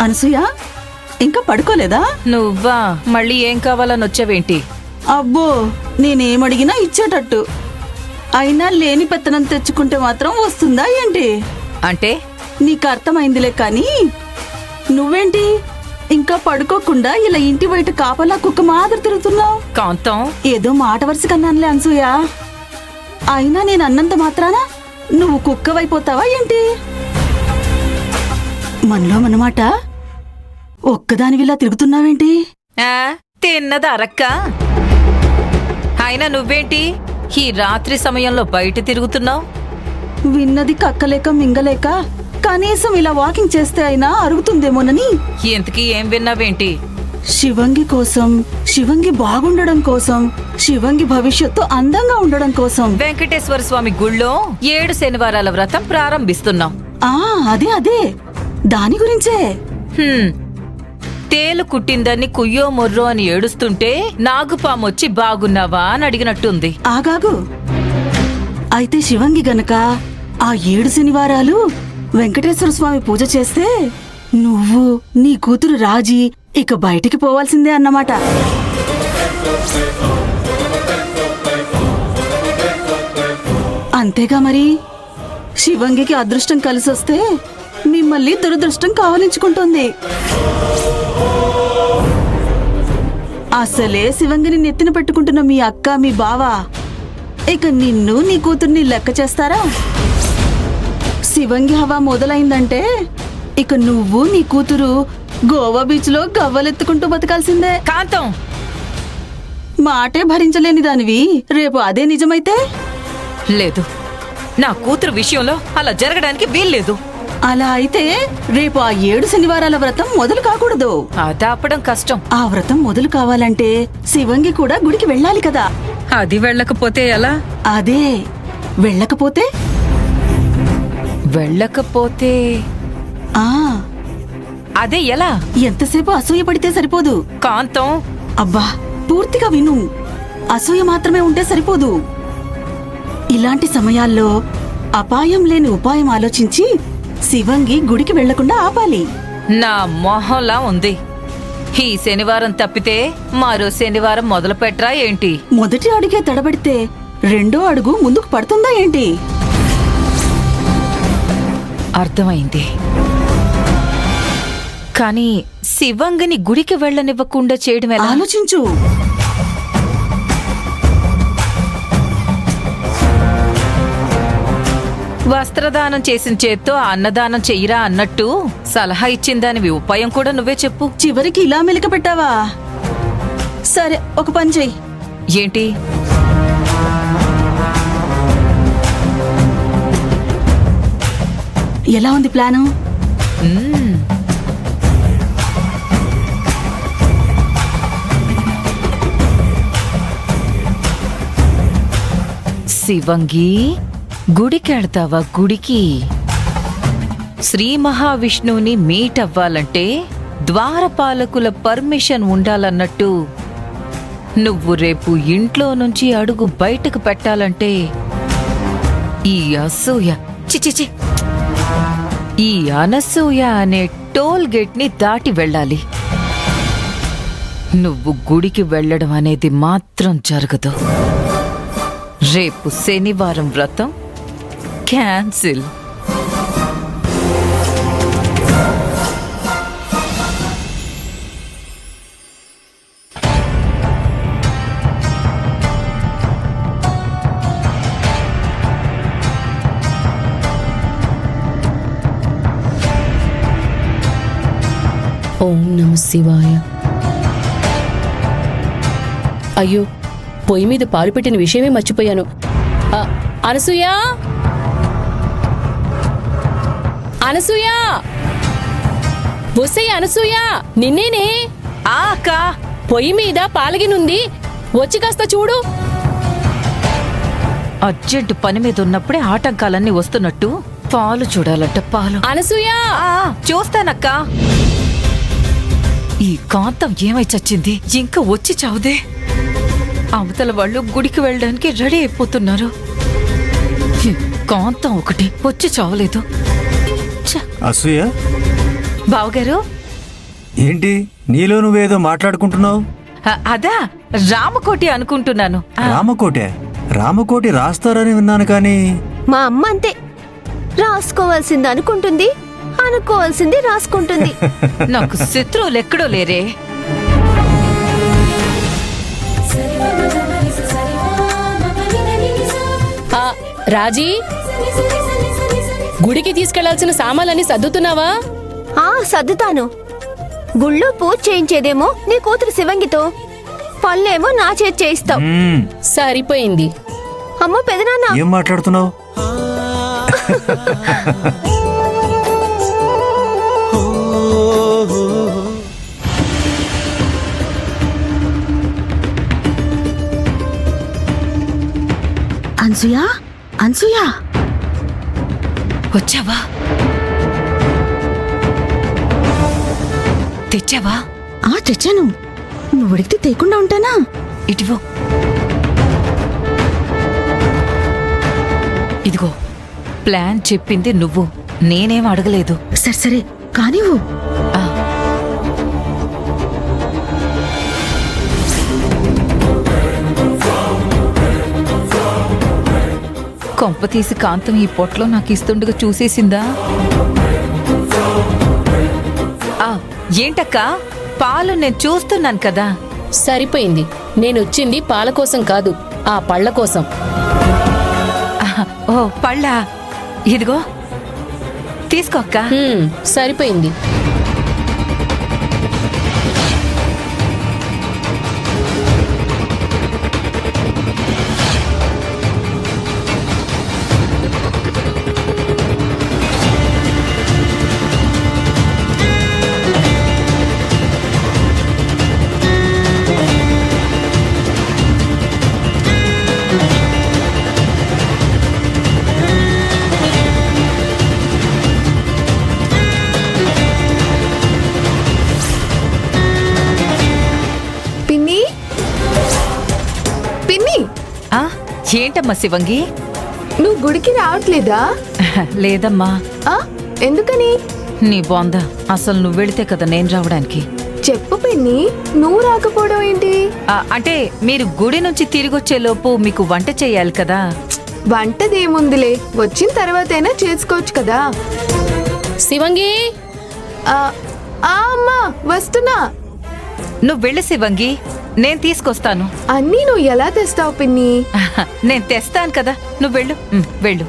అనసూయ, ఇంకా పడుకోలేదా? నువ్వా? మళ్ళీ ఏం కావాలని వచ్చావేంటి? అబ్బో, నేనేమడిగినా ఇచ్చేటట్టు. అయినా లేని పెత్తనం తెచ్చుకుంటే మాత్రం వస్తుందా ఏంటి? అంటే నీకు అర్థమైందిలే కానీ నువ్వేంటి ఇంకా పడుకోకుండా ఇలా ఇంటి బయట కాపలా కుక్క మాదిరి తిరుగుతున్నావు? కాంతం, ఏదో మాట వరుస కన్నానులే అనసూయ. అయినా నేను అన్నంత మాత్రాన నువ్వు కుక్కవైపోతావా ఏంటి? మనలో మనమాట ఒక్కదానివిలా తిరుగుతున్నావేంటి? తిన్నది అరక్క. అయినా నువ్వేంటి ఈ రాత్రి సమయంలో బయట తిరుగుతున్నావు? విన్నది కక్కలేక మింగలేక కనీసం ఇలా వాకింగ్ చేస్తే అయినా అరుగుతుందేమోనని. ఇంతకీ ఏం విన్నావేంటి? శివంగి కోసం, శివంగి బాగుండడం కోసం, శివంగి భవిష్యత్తు అందంగా ఉండడం కోసం వెంకటేశ్వర స్వామి గుళ్ళో 7 శనివారాల వ్రతం ప్రారంభిస్తున్నాం. అదే దాని గురించే. తేలు కుట్టిందని కుయ్యో మొర్రో అని ఏడుస్తుంటే నాగుపామొచ్చి బాగున్నావా అని అడిగినట్టుంది. ఆగాగు. అయితే శివంగి గనక ఆ 7 శనివారాలు వెంకటేశ్వర స్వామి పూజ చేస్తే నువ్వు, నీ కూతురు రాజీ ఇక బయటికి పోవాల్సిందే అన్నమాట. అంతేగా మరి. శివంగికి అదృష్టం కలిసొస్తే మిమ్మల్ని దురదృష్టం కావలించుకుంటుంది. అసలే శివంగిని నెత్తిన పెట్టుకుంటున్న మీ అక్క, మీ బావ ఇక నిన్ను, నీ కూతుర్ని లెక్క చేస్తారా? శివంగి హవా మొదలైందంటే ఇక నువ్వు, నీ కూతురు గోవా బీచ్ లో గవ్వలెత్తుకుంటూ బతకాల్సిందే. కాంతం, మాటే భరించలేని దానివి రేపు అదే నిజమైతే? లేదు, నా కూతురు విషయంలో అలా జరగడానికి వీల్లేదు. అలా అయితే రేపు ఆ 7 శనివారాల వ్రతం మొదలు కాకూడదు. అదాపడం కష్టం. ఆ వ్రతం మొదలు కావాలంటే శివంగి కూడా గుడికి వెళ్ళాలి కదా. అది వెళ్ళకపోతే ఎలా? అదే వెళ్ళకపోతే వెళ్ళకపోతే అదే ఎలా? ఎంతసేపు అసూయ పడితే సరిపోదు కాంతం. అబ్బా, పూర్తిగా విను. అసూయ మాత్రమే ఉంటే సరిపోదు. ఇలాంటి సమయాల్లో అపాయం లేని ఉపాయం ఆలోచించి శివంగి గుడికి వెళ్లకుండా ఆపాలి. నా మొహంలా ఉంది. ఈ శనివారం తప్పితే మరో శనివారం మొదలు పెట్టరా ఏంటి? మొదటి అడుగే తడబడితే రెండో అడుగు ముందుకు పడుతుందా ఏంటి? అర్థమైంది. కానీ శివంగిని గుడికి వెళ్ళనివ్వకుండా చేయడం ఎలా? ఆలోచించు. వస్త్రదానం చేసిన చేత్తో అన్నదానం చెయ్యరా అన్నట్టు సలహా ఇచ్చిందానివి ఉపాయం కూడా నువ్వే చెప్పు. చివరికి ఇలా మెలిక పెట్టావా? సరే, ఒక పని చెయ్యి. ఏంటి? ఎలా ఉంది ప్లాను? శివంగి, గుడికెళ్తావా? గుడికి శ్రీ మహావిష్ణువుని మీట్ అవ్వాలంటే ద్వారపాలకుల పర్మిషన్ ఉండాలన్నట్టు నువ్వు రేపు ఇంట్లో నుంచి అడుగు బయటకు పెట్టాలంటే ఈ అసూయ, చిచిచి, ఈ అనసూయ అనే టోల్ గేట్ ని దాటి వెళ్ళాలి. నువ్వు గుడికి వెళ్ళడం అనేది మాత్రం జరగదు. రేపు శనివారం వ్రతం క్యాన్సిల్. ఓం నమ శివాయ. అయ్యో, పొయ్యి మీద పాలు పెట్టిన విషయమే మర్చిపోయాను. అనసూయ, అనసూయ, ఒసేయ్ అనసూయ, నిన్నేనే. అక్క, పొయ్యి మీద పాలగినుంది, వచ్చి కాస్త చూడు. అర్జెంటు పని మీద ఉన్నప్పుడే ఆటంకాలన్నీ వస్తున్నట్టు పాలు చూడాలంట. పాలు. అనసూయ, చూస్తానక్క. ఈ కాంతం ఏమై చచ్చింది? ఇంకా వచ్చి చావుదే. అవతల వాళ్ళు గుడికి వెళ్ళడానికి రెడీ అయిపోతున్నారు. కాంతం ఒకటి వచ్చి చావలేదు. అసూయ, బావగారు, ఏంటి నీలో నువ్వేదో మాట్లాడుకుంటున్నావు? అదా రామకోటి అనుకుంటున్నాను. రామకోటే? రామకోటి రాస్తారని విన్నాను కానీ. మా అమ్మ అంతే, రాసుకోవాల్సింది అనుకుంటుంది, అనుకోవాల్సింది రాసుకుంటుంది. నాకు శత్రువులు ఎక్కడో లేరే. ఆ, రాజీ, గుడికి తీసుకెళ్లాల్సిన సామాన్లన్నీ సర్దుతున్నావా? సర్దుతాను. గుళ్ళో పూజ చేయించేదేమో నీ కూతురు శివంగితో, పళ్ళేమో నా చేతి చేయిస్తావు. సరిపోయింది. అమ్మో పెదనాన్న, ఏం మాట్లాడుతున్నావు? అన్సుయా, అన్సుయా, వచ్చావా? తెచ్చావా? తెచ్చాను. నువ్వు అడిగితే తేకుండా ఉంటానా? ఇదిగో, ఇదిగో ప్లాన్ చెప్పింది నువ్వు, నేనేం అడగలేదు. సరే సరే కానివ్వు. ఆ, కొంప తీసి కాంతం ఈ పొట్లో నాకు ఇస్తుండగా చూసేసిందా? ఏంటక్కా, పాలు నేను చూస్తున్నాను కదా. సరిపోయింది. నేనొచ్చింది పాల కోసం కాదు, ఆ పళ్ళ కోసం. ఓ పళ్ళా? ఇదిగో తీసుకో అక్క. సరిపోయింది. ఏంటమ్మా శివంగి, నువ్వు గుడికి రావట్లేదా? లేదమ్మా. ఎందుకని? నీ బొంద, అసలు నువ్వు వెళితే కదా నేను రావడానికి. చెప్పు పిన్ని, నువ్వు రాకపోవడం ఏంటి? అంటే మీరు గుడి నుంచి తిరిగొచ్చే లోపు మీకు వంట చేయాలి కదా. వంటదేముందిలే, వచ్చిన తర్వాతైనా చేసుకోవచ్చు కదా. శివంగి, అమ్మా వస్తున్నా. నువ్వు వెళ్ళి శివంగి, నేను తీసుకొస్తాను. అన్నీ నువ్వు ఎలా తెస్తావు పిన్ని? నేను తెస్తాను కదా, నువ్వు వెళ్ళు. వెళ్ళు.